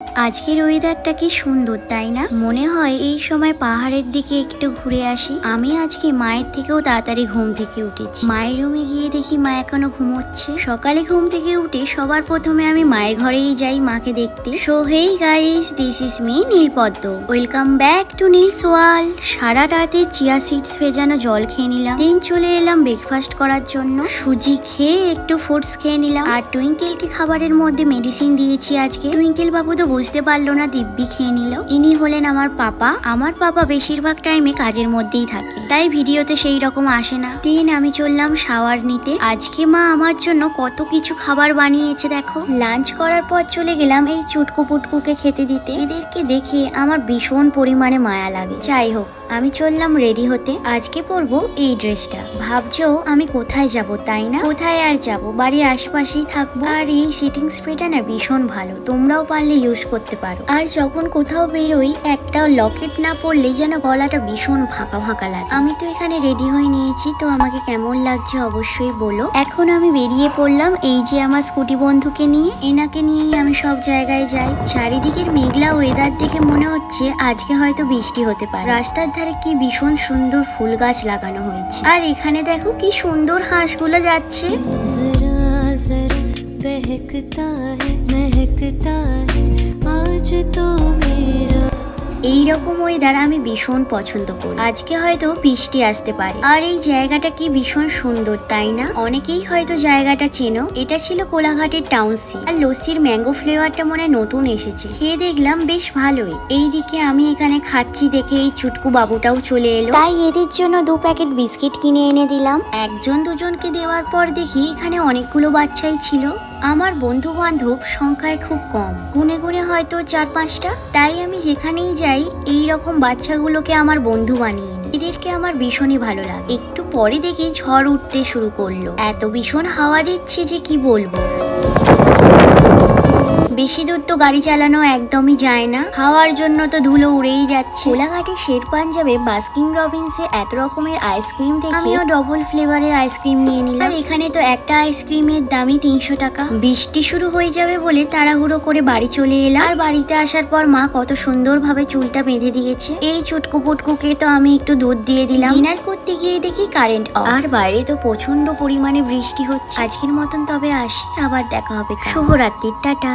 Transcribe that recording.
আজকের ওয়েদারটা কি সুন্দর তাই না? মনে হয় এই সময় পাহাড়ের দিকে একটু ঘুরে আসি। আমি আজকে মায়ের থেকেও তাড়াতাড়ি ঘুম থেকে উঠেছি। মায়ের রুমে গিয়ে দেখি মা এখনো ঘুমোচ্ছে। সকালে ঘুম থেকে উঠে সবার প্রথমে আমি মায়ের ঘরেই যাই মাকে দেখতে। So hey guys, this is me Neelpadma. Welcome back to Neel's world. সারা রাতে চিয়া সিডস ভেজানো জল খেয়ে নিলাম। দিন চলে এলাম ব্রেকফাস্ট করার জন্য। সুজি খেয়ে একটু ফ্রুটস খেয়ে নিলাম। আর টুইঙ্কেলকে খাবারের মধ্যে মেডিসিন দিয়েছি আজকে। টুইঙ্কেল বাবু তো বুঝতে পারলো না, দিব্যি খেয়ে নিল। ইনি হলেন আমার পাপা। আমার পাপা বেশিরভাগ টাইমে কাজের মধ্যেই থাকে, তাই ভিডিওতে সেই রকম আসে না। দিন আমি চললাম শাওয়ার নিতে। আজকে মা আমার জন্য কত কিছু খাবার বানিয়েছে দেখো। লাঞ্চ করার পর চলে গেলাম এই চুটকু পুটকুকে খেতে দিতে। এদেরকে দেখে আমার ভীষণ পরিমাণে মায়া লাগে। যাই হোক, আমি চললাম রেডি হতে। আজকে পরবো এই ড্রেসটা। ভাবছো আমি কোথায় যাব তাই না? কোথায় আর যাব, বাড়ির আশেপাশেই থাকবো। আর এই সিটিং স্প্রেটা না ভীষণ ভালো, তোমরাও পারলে ইউজ করতে পারো। আর যখন কোথাও বেরোই একটা লকেট না পরলে যেন গলাটা ভীষণ ফাঁকা ফাঁকা লাগে। আমি তো এখানে রেডি হয়ে নিয়েছি, তো আমাকে কেমন লাগছে অবশ্যই বলো। এখন আমি বেরিয়ে পড়লাম এই যে আমার স্কুটি বন্ধুকে নিয়ে। এনাকে নিয়েই আমি সব জায়গায় যাই। চারিদিকের মেঘলা ওয়েদার দেখে মনে হচ্ছে আজকে হয়তো বৃষ্টি হতে পারে। রাস্তার ধারে কি ভীষণ সুন্দর ফুল গাছ লাগানো হয়েছে। আর এখানে দেখো কি সুন্দর হাঁসগুলো যাচ্ছে। এইরকম ওয়েদার আমি ভীষণ পছন্দ করি। আজকে হয়তো বৃষ্টি আসতে পারে। আর এই জায়গাটা কি ভীষণ সুন্দর তাই না? অনেকেই হয়তো জায়গাটা চেনো। এটা ছিল কোলাঘাটের টাউনশিপ। আর লস্যির ম্যাঙ্গো ফ্লেভারটা মনে নতুন এসেছে। খেয়ে দেখলাম বেশ ভালোই। এইদিকে আমি এখানে খাচ্ছি দেখে এই চুটকু বাবুটাও চলে এলো, তাই এদের জন্য 2 প্যাকেট বিস্কিট কিনে এনে দিলাম। একজন দুজনকে দেওয়ার পর দেখি এখানে অনেকগুলো বাচ্চাই ছিল। আমার বন্ধু বান্ধব সংখ্যায় খুব কম, গুনে গুনে হয়তো 4-5টা। তাই আমি যেখানেই যাই এই রকম বাচ্চাগুলোকে আমার বন্ধু বানিয়ে নিই। এদেরকে আমার ভীষণই ভালো লাগে। একটু পরে দেখি ঝড় উঠতে শুরু করলো। এত ভীষণ হাওয়া দিচ্ছে যে কি বলবো। বেশি দূর তো গাড়ি চালানো একদমই যায় না, হাওয়ার জন্য তো ধুলো উড়েই যাচ্ছে। কোলাঘাটের শের পাঞ্জাবে বাস্কিন রবিন্সে এত রকমের আইসক্রিম দেখে আমিও ডবল ফ্লেভারের আইসক্রিম নিয়ে নিলাম। আর এখানে তো একটা আইসক্রিমের দামই 300 টাকা। বৃষ্টি শুরু হয়ে যাবে বলে তাড়াহুড়ো করে বাড়ি চলে এলাম। আর বাড়িতে আসার পর মা কত সুন্দরভাবে চুলটা বেঁধে দিয়েছে। এই চুটকু পুটকুকে তো আমি একটু দুধ দিয়ে দিলাম। ডিনার করতে গিয়ে দেখি কারেন্ট অফ। আর বাইরে তো প্রচন্ড পরিমাণে বৃষ্টি হচ্ছে। আজকের মতন তবে আসি, আবার দেখা হবে। শুভরাত্রি, টাটা।